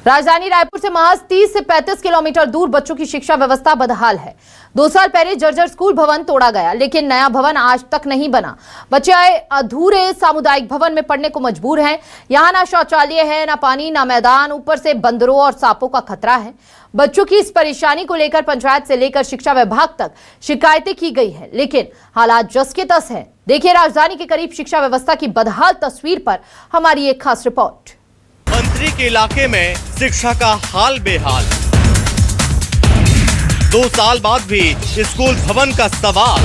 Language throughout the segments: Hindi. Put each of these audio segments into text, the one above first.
राजधानी रायपुर से महज 30 से 35 किलोमीटर दूर बच्चों की शिक्षा व्यवस्था बदहाल है। 2 साल पहले जर्जर स्कूल भवन तोड़ा गया, लेकिन नया भवन आज तक नहीं बना। बच्चे अधूरे सामुदायिक भवन में पढ़ने को मजबूर हैं। यहाँ ना शौचालय है, ना पानी, ना मैदान, ऊपर से बंदरों और सांपों का खतरा है। बच्चों की इस परेशानी को लेकर पंचायत से लेकर शिक्षा विभाग तक शिकायतें की गई है, लेकिन हालात जस के तस है। देखिए राजधानी के करीब शिक्षा व्यवस्था की बदहाल तस्वीर पर हमारी एक खास रिपोर्ट। मंत्री के इलाके में शिक्षा का हाल बेहाल। 2 साल बाद भी स्कूल भवन का सवाल।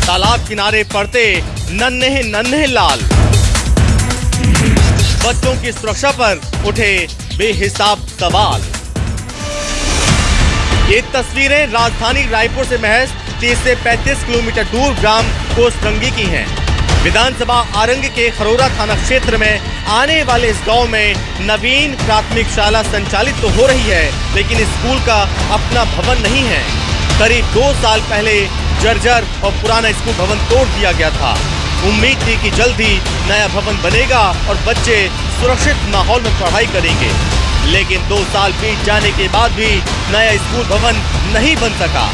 तालाब किनारे पड़ते नन्हे नन्हे लाल। बच्चों की सुरक्षा पर उठे बेहिसाब सवाल। ये तस्वीरें राजधानी रायपुर से महज 30 से 35 किलोमीटर दूर ग्राम कोसरंगी की हैं। विधानसभा आरंग के खरोरा थाना क्षेत्र में आने वाले इस गांव में नवीन प्राथमिक शाला संचालित तो हो रही है, लेकिन स्कूल का अपना भवन नहीं है। करीब 2 साल पहले जर्जर और पुराना स्कूल भवन तोड़ दिया गया था। उम्मीद थी कि जल्द ही नया भवन बनेगा और बच्चे सुरक्षित माहौल में पढ़ाई करेंगे, लेकिन 2 साल बीत जाने के बाद भी नया स्कूल भवन नहीं बन सका।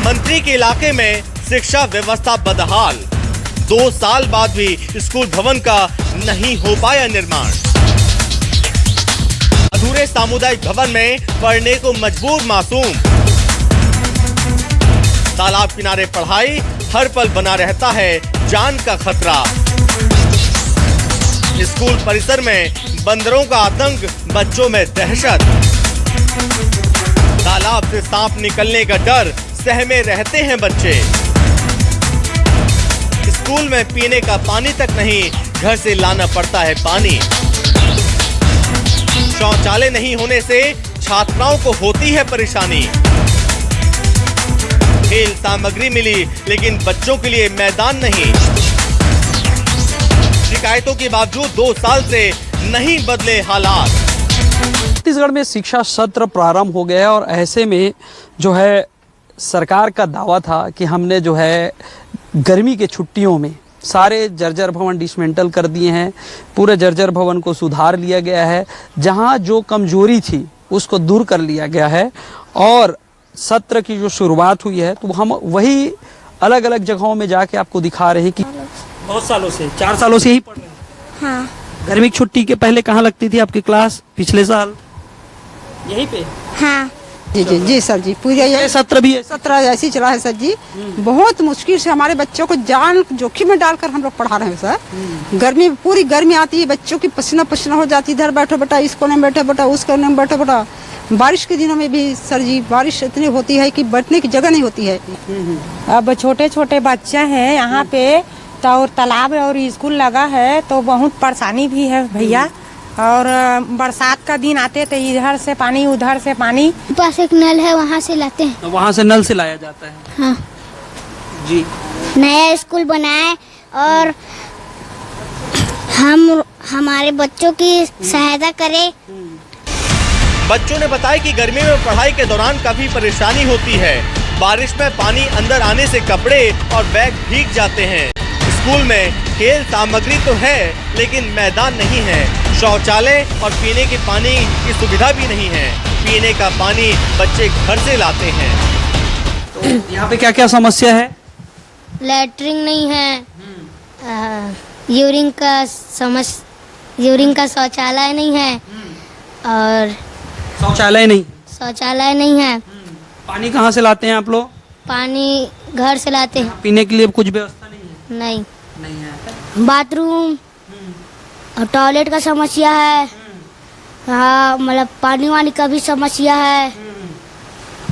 मंत्री के इलाके में शिक्षा व्यवस्था बदहाल। 2 साल बाद भी स्कूल भवन का नहीं हो पाया निर्माण। अधूरे सामुदायिक भवन में पढ़ने को मजबूर मासूम। तालाब किनारे पढ़ाई हर पल बना रहता है जान का खतरा। स्कूल परिसर में बंदरों का आतंक, बच्चों में दहशत। तालाब से सांप निकलने का डर सहमे रहते हैं बच्चे। स्कूल में पीने का पानी तक नहीं, घर से लाना पड़ता है पानी। शौचालय नहीं होने से छात्राओं को होती है परेशानी। खेल सामग्री मिली, लेकिन बच्चों के लिए मैदान नहीं। शिकायतों के बावजूद 2 साल से नहीं बदले हालात। छत्तीसगढ़ में शिक्षा सत्र प्रारंभ हो गया है और ऐसे में जो है सरकार का दावा था कि हमने जो है गर्मी के छुट्टियों में सारे जर्जर भवन डिसमेंटल कर दिए हैं। पूरे जर्जर भवन को सुधार लिया गया है। जहां जो कमजोरी थी उसको दूर कर लिया गया है और सत्र की जो शुरुआत हुई है तो हम वही अलग अलग जगहों में जाके आपको दिखा रहे हैं कि बहुत सालों से 4 सालों से यही पढ़ रहे हैं। हाँ। गर्मी की छुट्टी के पहले कहाँ लगती थी आपकी क्लास? पिछले साल यहीं पे? हाँ। जी सर जी, पूरा ये सत्र भी है। सत्र ऐसे ही चला है सर जी। बहुत मुश्किल से हमारे बच्चों को जान जोखिम में डालकर हम लोग पढ़ा रहे हैं सर। गर्मी, पूरी गर्मी आती है, बच्चों की पसीना पसीना हो जाती है। इधर बैठो बेटा, इस कोने में बैठो बेटा, उस कोने में बैठो बेटा। बारिश के दिनों में भी सर जी बारिश इतनी होती है कि बैठने की जगह नहीं होती है। अब छोटे छोटे बच्चे हैं यहाँ पे तो, और तालाब और स्कूल लगा है तो बहुत परेशानी भी है भैया। और बरसात का दिन आते तो इधर से पानी उधर से पानी। पास एक नल है, वहाँ से लाते हैं। तो वहाँ से नल से लाया जाता है। हाँ जी। नया स्कूल बनाए और हमारे बच्चों की सहायता करें। बच्चों ने बताया कि गर्मी में पढ़ाई के दौरान काफी परेशानी होती है। बारिश में पानी अंदर आने से कपड़े और बैग भीग जाते हैं। स्कूल में खेल सामग्री तो है, लेकिन मैदान नहीं है। शौचालय और पीने के पानी की सुविधा भी नहीं है। पीने का पानी बच्चे घर से लाते हैं। तो यहाँ पे क्या क्या समस्या है? लैट्रिन नहीं है, यूरिन का शौचालय नहीं है और शौचालय नहीं है। पानी कहाँ से लाते हैं आप लोग? पानी घर से लाते हैं। पीने के लिए कुछ व्यवस्था नहीं है? नहीं है। बाथरूम और टॉयलेट का समस्या है। हाँ, मतलब पानी वानी का भी समस्या है।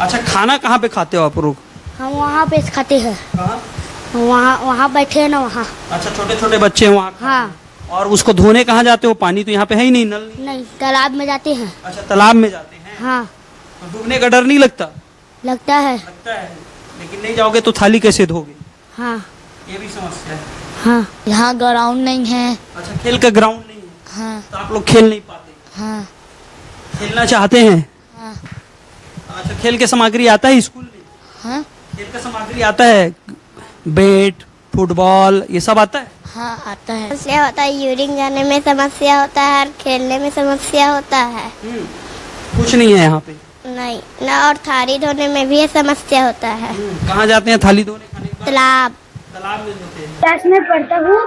अच्छा, खाना कहाँ पे खाते हो आप लोग? हम वहाँ पे खाते हैं। वहाँ बैठे हैं ना, वहाँ। अच्छा, छोटे छोटे बच्चे हैं वहाँ? हाँ। और उसको धोने कहाँ जाते हो? पानी तो यहाँ पे है ही नहीं, नल नहीं, तालाब में जाते हैं। अच्छा, तालाब में जाते हैं। हाँ। तो डूबने का डर नहीं लगता? लगता है। लेकिन नहीं जाओगे तो थाली कैसे धोगे? हाँ, ये भी समस्या है। हाँ। यहाँ ग्राउंड नहीं है। अच्छा, खेल का ग्राउंड नहीं है। हाँ। तो आप लोग खेल नहीं पाते? हाँ। खेलना चाहते हैं? हाँ। अच्छा, खेल के सामग्री आता है स्कूल में? हाँ। खेल का सामग्री आता है? बैट, फुटबॉल ये सब आता है? हाँ आता है। समस्या होता है, यूरिन जाने में समस्या होता है, और खेलने में समस्या होता है। कुछ नहीं है यहाँ पे? नहीं ना, और थाली धोने में भी समस्या होता है। कहाँ जाते हैं थाली धोने? खाने के बाद? तालाब। तालाब में धोते हैं। क्लास में पढ़ता हूँ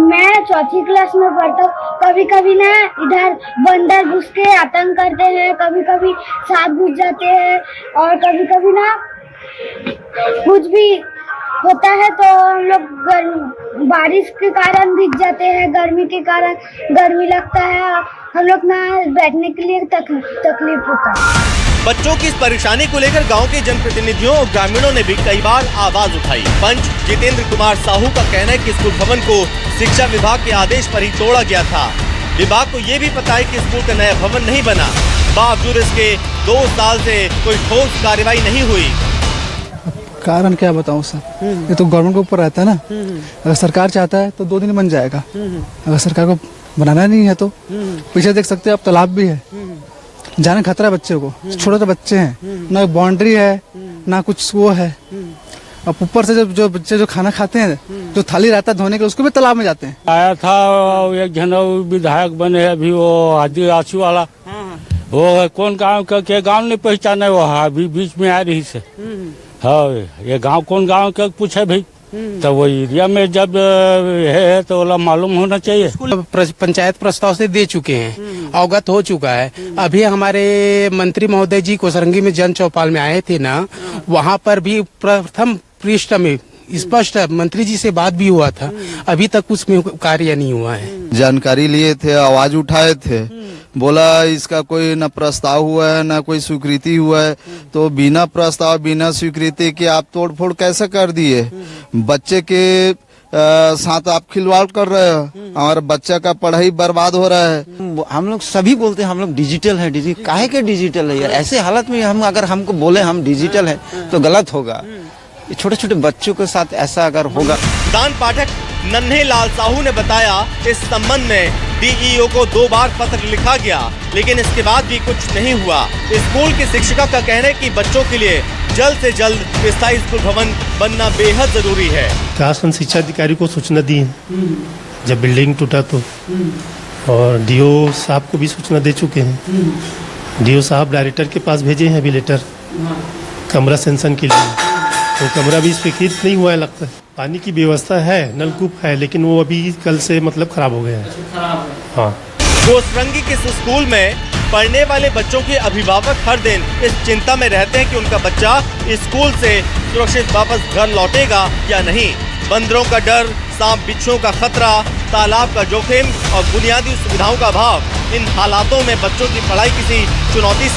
मैं चौथी क्लास में पढ़ता हूँ। कभी कभी ना इधर बंदर घुस के आतंक करते हैं, कभी कभी सांप घुस जाते हैं, और कभी कभी ना कुछ भी होता है तो हम लोग बारिश के कारण भीग जाते हैं, गर्मी के कारण गर्मी लगता है, हम लोग ना बैठने के लिए तकलीफ होता है। बच्चों की इस परेशानी को लेकर गांव के जनप्रतिनिधियों और ग्रामीणों ने भी कई बार आवाज उठाई। पंच जितेंद्र कुमार साहू का कहना है कि स्कूल भवन को शिक्षा विभाग के आदेश पर ही तोड़ा गया था। विभाग को ये भी पता है कि स्कूल का नया भवन नहीं बना, बावजूद इसके 2 साल से कोई ठोस कार्रवाई नहीं हुई। कारण क्या बताऊं सर, ये तो गवर्नमेंट के ऊपर रहता है ना। अगर सरकार चाहता है तो 2 दिन बन जाएगा, अगर सरकार को बनाना नहीं है तो पीछे देख सकते हैं आप, तालाब भी है, जाने खतरा है बच्चे को, छोटे तो बच्चे हैं, ना बाउंड्री है ना कुछ वो है। अब ऊपर से जो बच्चे जो खाना खाते हैं, जो थाली रहता है धोने के, उसको भी तालाब में जाते हैं। आया था एक जन विधायक बने अभी, वो आदिवासी वाला, वो कौन गांव के गांव नहीं पहचाने, वो अभी बीच में आ रही से। हाँ, ये गांव कौन गांव का पूछे भाई, तो वो एरिया में जब है तो वाला मालूम होना चाहिए। पंचायत प्रस्ताव से दे चुके हैं, अवगत हो चुका है। अभी हमारे मंत्री महोदय जी कोसरंगी में जन चौपाल में आए थे ना, वहाँ पर भी प्रथम पृष्ठ में स्पष्ट मंत्री जी से बात भी हुआ था, अभी तक उसमें कार्य नहीं हुआ है। जानकारी लिए थे, आवाज उठाए थे, बोला इसका कोई न प्रस्ताव हुआ है न कोई स्वीकृति हुआ है, तो बिना प्रस्ताव बिना स्वीकृति के आप तोड़फोड़ कैसे कर दिए? बच्चे के साथ आप खिलवाड़ कर रहे हो, हमारे बच्चा का पढ़ाई बर्बाद हो रहा है। हम लोग सभी बोलते हैं हम लोग डिजिटल है, काहे के डिजिटल है यार? ऐसे हालत में हम अगर हमको बोले हम डिजिटल है तो गलत होगा। छोटे छोटे बच्चों के साथ ऐसा अगर होगा। दान पाठक नन्हे लाल साहू ने बताया, इस संबंध में डीईओ को 2 बार पत्र लिखा गया, लेकिन इसके बाद भी कुछ नहीं हुआ। स्कूल की शिक्षिका का कहना है कि बच्चों के लिए जल्द से जल्द स्थायी स्कूल भवन बनना बेहद जरूरी है। शासन शिक्षा अधिकारी को सूचना दी है जब बिल्डिंग टूटा तो, और डीओ साहब को भी सूचना दे चुके हैं। डीओ साहब डायरेक्टर के पास भेजे हैं अभी लेटर कमरा सेंसन के लिए, तो कमरा भी स्वीकृत नहीं हुआ है लगता है। पानी की व्यवस्था है, नलकूप है, लेकिन वो अभी कल से मतलब खराब हो गया है। हाँ, कोसरंगी के स्कूल में पढ़ने वाले बच्चों के अभिभावक हर दिन इस चिंता में रहते हैं कि उनका बच्चा स्कूल से सुरक्षित वापस घर लौटेगा या नहीं। बंदरों का डर, सांप बिच्छुओं का खतरा, तालाब का जोखिम और बुनियादी सुविधाओं का अभाव, इन हालातों में बच्चों की पढ़ाई किसी चुनौती से